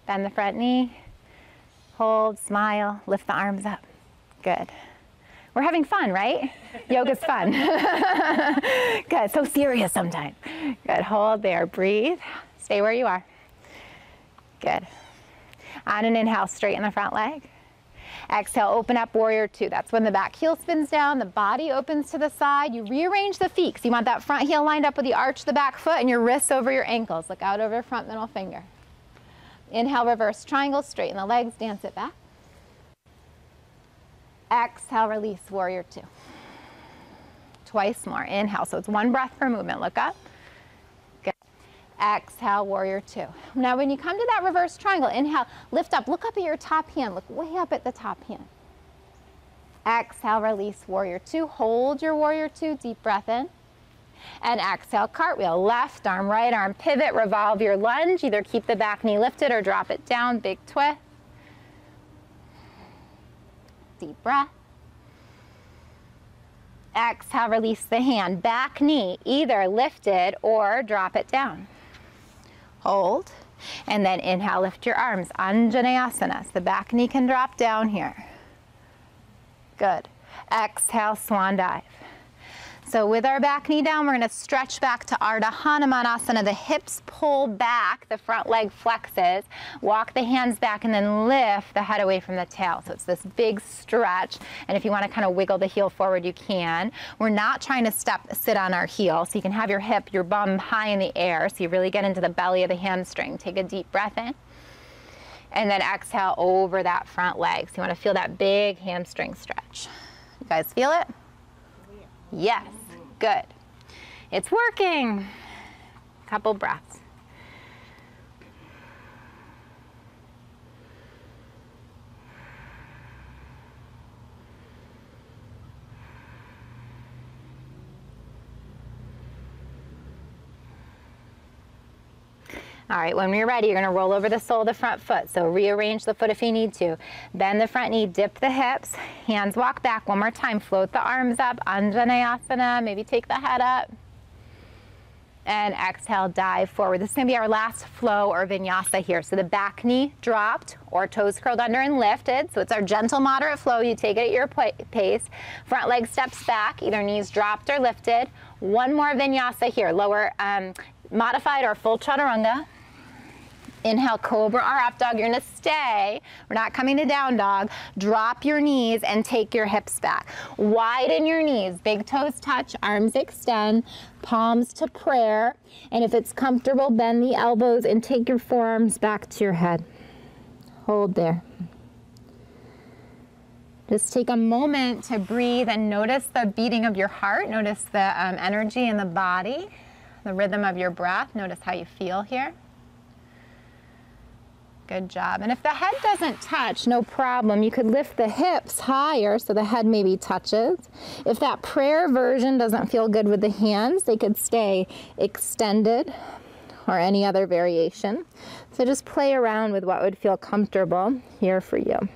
bend the front knee. Hold, smile, lift the arms up. Good. We're having fun, right? Yoga's fun. Good, so serious sometimes. Good, hold there, breathe. Stay where you are. Good. On an inhale, straighten the front leg. Exhale, open up, warrior two. That's when the back heel spins down, the body opens to the side. You rearrange the feet, because you want that front heel lined up with the arch of the back foot and your wrists over your ankles. Look out over your front middle finger. Inhale, reverse triangle, straighten the legs, dance it back. Exhale, release, warrior two. Twice more, inhale. So it's one breath per movement, look up. Good. Exhale, warrior two. Now when you come to that reverse triangle, inhale, lift up, look up at your top hand, look way up at the top hand. Exhale, release, warrior two. Hold your warrior two, deep breath in. And exhale, cartwheel, left arm, right arm, pivot, revolve your lunge. Either keep the back knee lifted or drop it down, big twist. Deep breath. Exhale, release the hand, back knee, either lifted or drop it down. Hold, and then inhale, lift your arms, Anjaneyasana. So the back knee can drop down here. Good. Exhale, swan dive. So with our back knee down, we're going to stretch back to Ardha Hanumanasana. The hips pull back, the front leg flexes. Walk the hands back and then lift the head away from the tail. So it's this big stretch. And if you want to kind of wiggle the heel forward, you can. We're not trying to sit on our heel. So you can have your hip, your bum high in the air. So you really get into the belly of the hamstring. Take a deep breath in. And then exhale over that front leg. So you want to feel that big hamstring stretch. You guys feel it? Yes, good. It's working. Couple breaths. All right, when you're ready, you're gonna roll over the sole of the front foot. So rearrange the foot if you need to. Bend the front knee, dip the hips, hands walk back. One more time, float the arms up, Anjaneyasana, maybe take the head up. And exhale, dive forward. This is gonna be our last flow or vinyasa here. So the back knee dropped or toes curled under and lifted. So it's our gentle, moderate flow. You take it at your pace. Front leg steps back, either knees dropped or lifted. One more vinyasa here, lower, modified or full chaturanga. Inhale, cobra or up dog. You're gonna stay. We're not coming to down dog. Drop your knees and take your hips back. Widen your knees. Big toes touch, arms extend, palms to prayer. And if it's comfortable, bend the elbows and take your forearms back to your head. Hold there. Just take a moment to breathe and notice the beating of your heart. Notice the energy in the body, the rhythm of your breath. Notice how you feel here. Good job. And if the head doesn't touch, no problem. You could lift the hips higher so the head maybe touches. If that prayer version doesn't feel good with the hands, they could stay extended or any other variation. So just play around with what would feel comfortable here for you.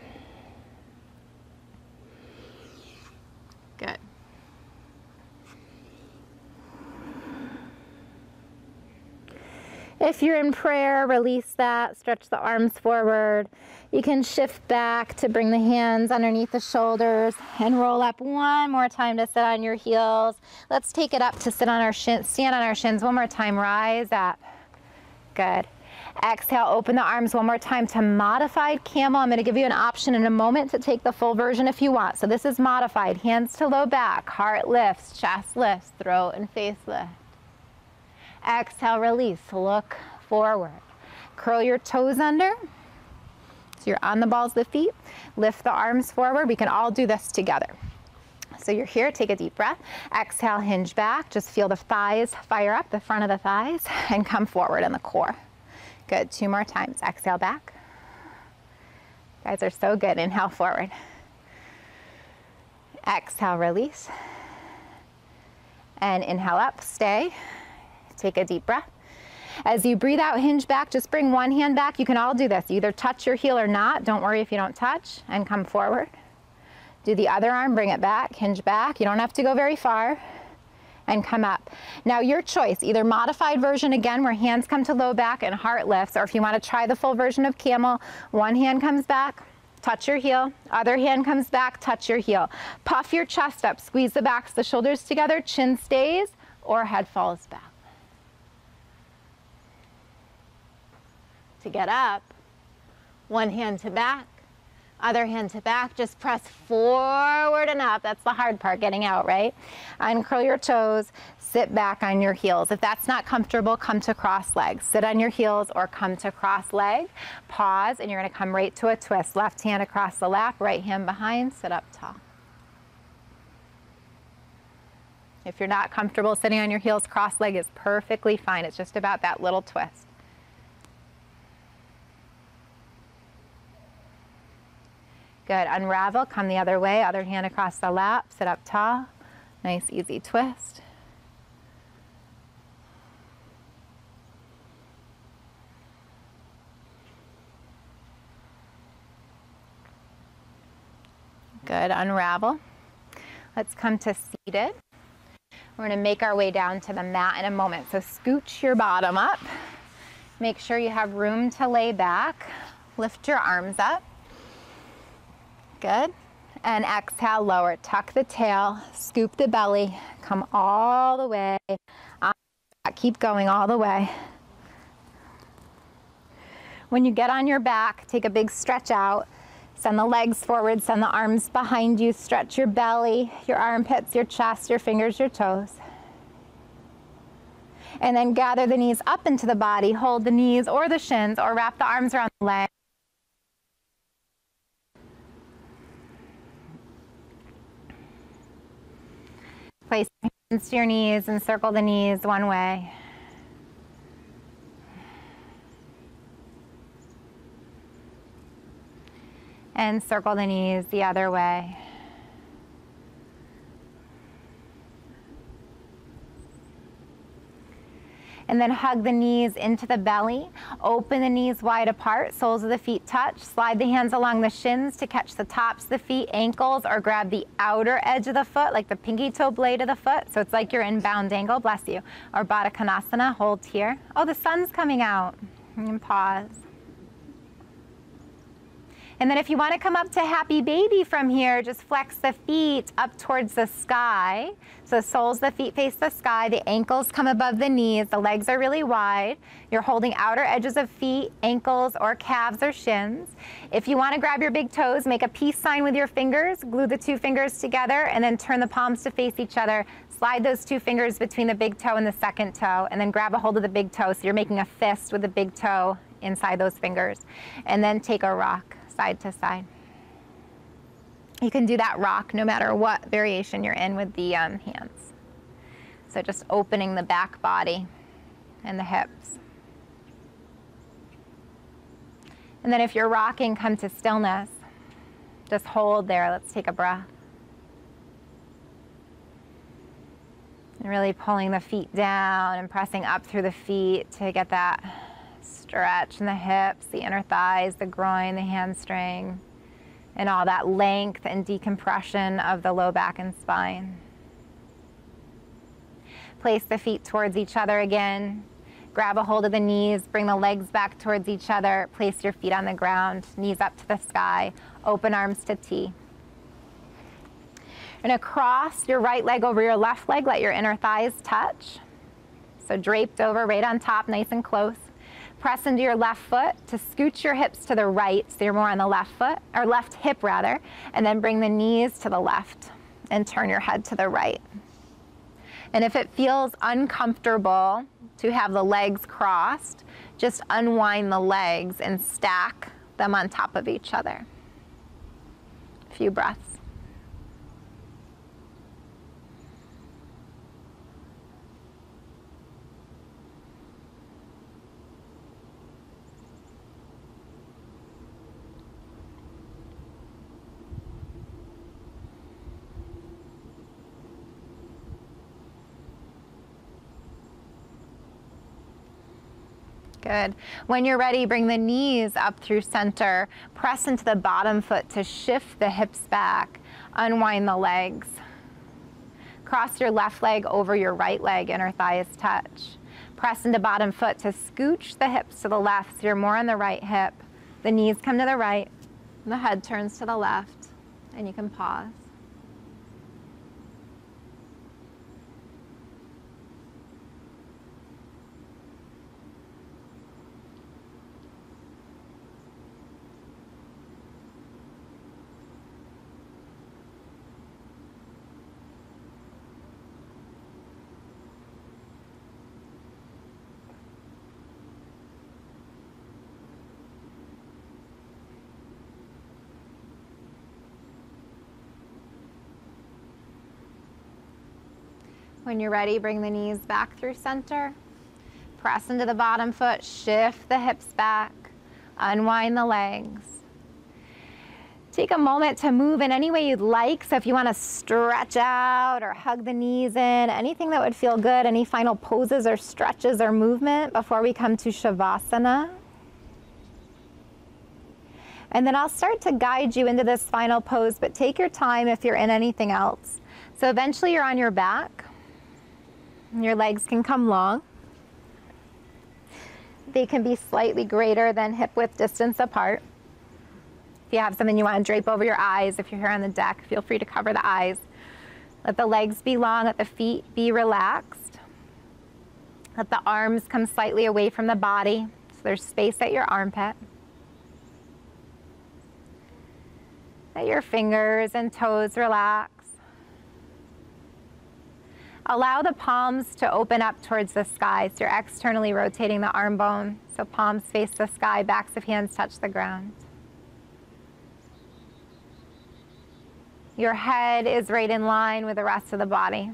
Good. If you're in prayer, release that, stretch the arms forward. You can shift back to bring the hands underneath the shoulders and roll up one more time to sit on your heels. Let's take it up to sit on our shins, stand on our shins one more time, rise up. Good. Exhale, open the arms one more time to modified camel. I'm gonna give you an option in a moment to take the full version if you want. So this is modified, hands to low back, heart lifts, chest lifts, throat and face lift. Exhale, release, look forward. Curl your toes under. So you're on the balls of the feet. Lift the arms forward. We can all do this together. So you're here, take a deep breath. Exhale, hinge back. Just feel the thighs fire up, the front of the thighs, and come forward in the core. Good, 2 more times. Exhale back. You guys are so good. Inhale forward. Exhale, release. And inhale up, stay. Take a deep breath. As you breathe out, hinge back, just bring one hand back. You can all do this. Either touch your heel or not. Don't worry if you don't touch, and come forward. Do the other arm, bring it back, hinge back. You don't have to go very far, and come up. Now your choice, either modified version again where hands come to low back and heart lifts, or if you want to try the full version of camel, one hand comes back, touch your heel, other hand comes back, touch your heel. Puff your chest up, squeeze the backs, the shoulders together, chin stays, or head falls back. To get up, one hand to back, other hand to back, just press forward and up. That's the hard part, getting out, right? Uncurl your toes, sit back on your heels. If that's not comfortable, come to cross legs. Sit on your heels or come to cross leg. Pause, and you're gonna come right to a twist. Left hand across the lap, right hand behind, sit up tall. If you're not comfortable sitting on your heels, cross leg is perfectly fine. It's just about that little twist. Good, unravel, come the other way, other hand across the lap, sit up tall. Nice, easy twist. Good, unravel. Let's come to seated. We're gonna make our way down to the mat in a moment. So scooch your bottom up. Make sure you have room to lay back. Lift your arms up. Good. And exhale, lower. Tuck the tail, scoop the belly, come all the way. Keep going all the way. When you get on your back, take a big stretch out. Send the legs forward, send the arms behind you. Stretch your belly, your armpits, your chest, your fingers, your toes. And then gather the knees up into the body. Hold the knees or the shins or wrap the arms around the legs. Place your hands to your knees and circle the knees one way. And circle the knees the other way. And then hug the knees into the belly. Open the knees wide apart, soles of the feet touch. Slide the hands along the shins to catch the tops of the feet, ankles, or grab the outer edge of the foot, like the pinky toe blade of the foot. So it's like you're in bound angle, bless you. Or Baddha Konasana, hold here. Oh, the sun's coming out. And pause. And then if you want to come up to happy baby from here, just flex the feet up towards the sky. So the soles of the feet face the sky, the ankles come above the knees, the legs are really wide. You're holding outer edges of feet, ankles, or calves or shins. If you want to grab your big toes, make a peace sign with your fingers, glue the 2 fingers together, and then turn the palms to face each other. Slide those 2 fingers between the big toe and the second toe, and then grab a hold of the big toe. So you're making a fist with the big toe inside those fingers. And then take a rock. Side to side. You can do that rock no matter what variation you're in with the hands. So just opening the back body and the hips. And then if you're rocking, come to stillness. Just hold there. Let's take a breath. And really pulling the feet down and pressing up through the feet to get that stretch in the hips, the inner thighs, the groin, the hamstring, and all that length and decompression of the low back and spine. Place the feet towards each other again. Grab a hold of the knees, bring the legs back towards each other, place your feet on the ground, knees up to the sky, open arms to T. You're gonna cross your right leg over your left leg, let your inner thighs touch. So draped over, right on top, nice and close. Press into your left foot to scooch your hips to the right, so you're more on the left foot, or left hip rather, and then bring the knees to the left and turn your head to the right. And if it feels uncomfortable to have the legs crossed, just unwind the legs and stack them on top of each other. A few breaths. Good. When you're ready, bring the knees up through center. Press into the bottom foot to shift the hips back. Unwind the legs. Cross your left leg over your right leg, inner thighs touch. Press into bottom foot to scooch the hips to the left, so you're more on the right hip. The knees come to the right, the head turns to the left, and you can pause. When you're ready, bring the knees back through center. Press into the bottom foot, shift the hips back, unwind the legs. Take a moment to move in any way you'd like. So if you want to stretch out or hug the knees in, anything that would feel good, any final poses or stretches or movement before we come to Shavasana. And then I'll start to guide you into this final pose, but take your time if you're in anything else. So eventually you're on your back. Your legs can come long. They can be slightly greater than hip width distance apart. If you have something you want to drape over your eyes, if you're here on the deck, feel free to cover the eyes. Let the legs be long, let the feet be relaxed. Let the arms come slightly away from the body, so there's space at your armpit. Let your fingers and toes relax. Allow the palms to open up towards the sky, so you're externally rotating the arm bone, so palms face the sky, backs of hands touch the ground. Your head is right in line with the rest of the body.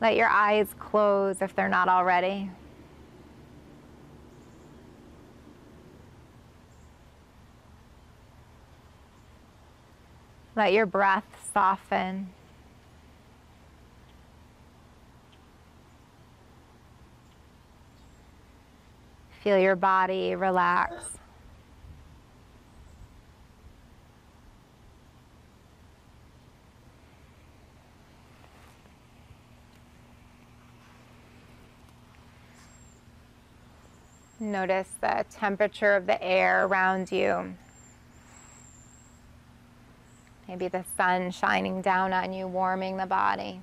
Let your eyes close if they're not already. Let your breath soften. Feel your body relax. Notice the temperature of the air around you. Maybe the sun shining down on you, warming the body.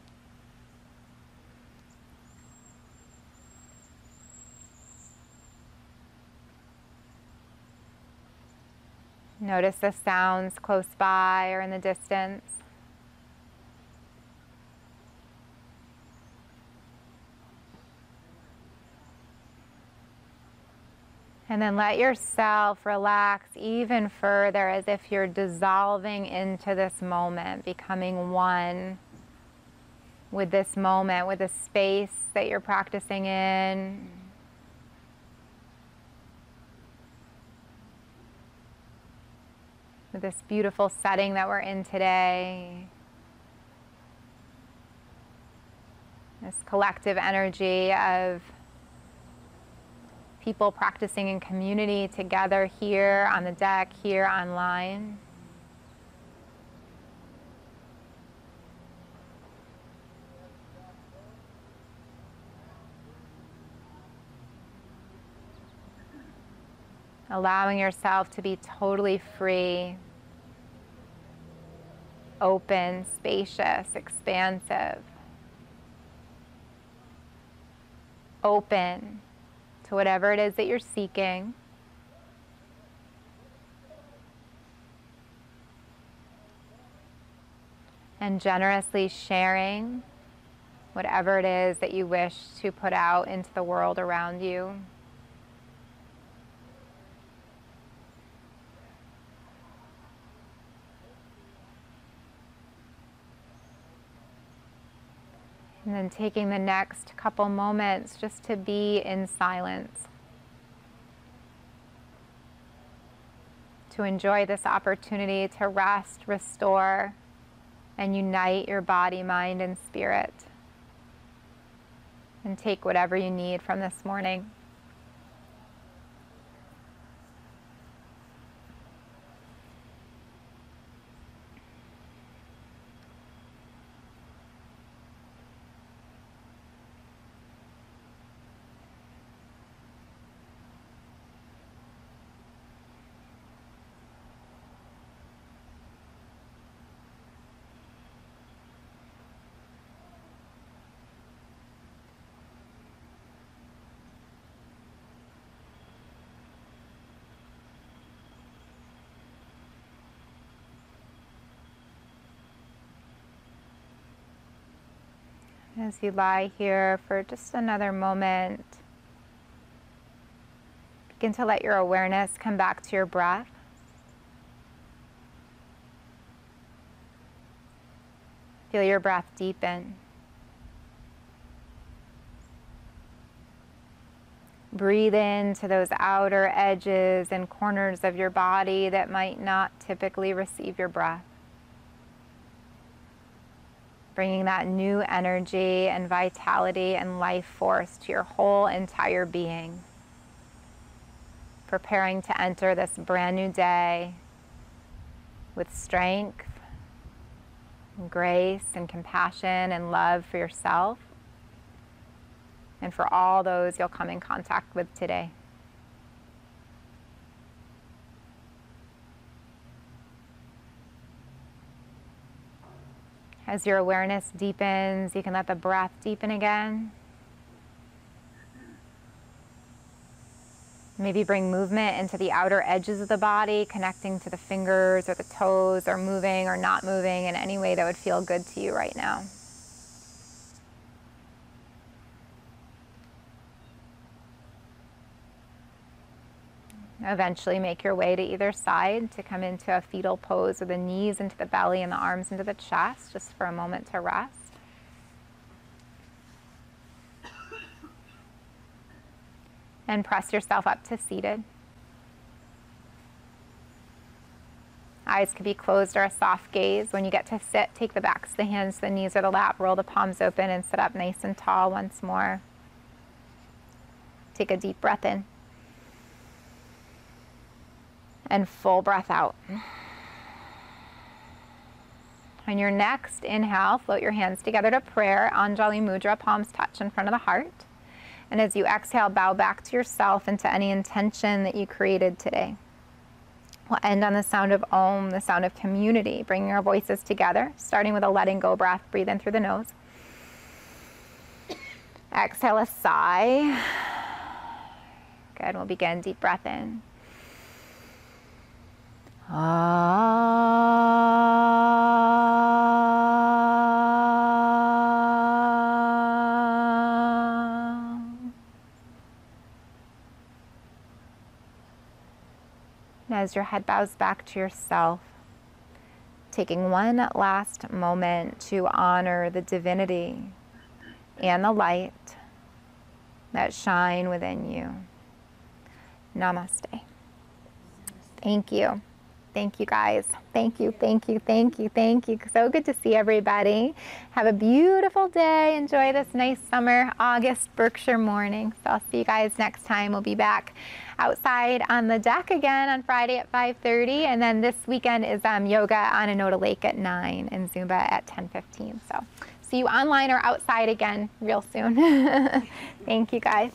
Notice the sounds close by or in the distance. And then let yourself relax even further, as if you're dissolving into this moment, becoming one with this moment, with the space that you're practicing in. With this beautiful setting that we're in today. This collective energy of people practicing in community together here on the deck, here online. allowing yourself to be totally free, open, spacious, expansive, open to whatever it is that you're seeking. And generously sharing whatever it is that you wish to put out into the world around you. And then taking the next couple moments just to be in silence, to enjoy this opportunity to rest, restore, and unite your body, mind, and spirit. And take whatever you need from this morning. As you lie here for just another moment, begin to let your awareness come back to your breath. Feel your breath deepen. Breathe into those outer edges and corners of your body that might not typically receive your breath. Bringing that new energy and vitality and life force to your whole entire being. Preparing to enter this brand new day with strength, and grace, and compassion, and love for yourself, and for all those you'll come in contact with today. As your awareness deepens, you can let the breath deepen again. Maybe bring movement into the outer edges of the body, connecting to the fingers or the toes, or moving or not moving in any way that would feel good to you right now. Eventually make your way to either side to come into a fetal pose with the knees into the belly and the arms into the chest, just for a moment to rest. And press yourself up to seated. Eyes could be closed or a soft gaze. When you get to sit, take the backs of the hands to the knees or the lap, roll the palms open, and sit up nice and tall once more. Take a deep breath in. And full breath out. On your next inhale, float your hands together to prayer, Anjali Mudra, palms touch in front of the heart. And as you exhale, bow back to yourself and to any intention that you created today. We'll end on the sound of Om, the sound of community, bringing our voices together, starting with a letting go breath. Breathe in through the nose. Exhale a sigh. Good, we'll begin. Deep breath in. As your head bows back to yourself, taking one last moment to honor the divinity and the light that shine within you. Namaste. Thank you. Thank you, guys. Thank you, thank you, thank you, thank you. So good to see everybody. Have a beautiful day. Enjoy this nice summer, August Berkshire morning. So I'll see you guys next time. We'll be back outside on the deck again on Friday at 5:30. And then this weekend is yoga on Pontoosuc Lake at 9 and Zumba at 10:15. So see you online or outside again real soon. Thank you, guys.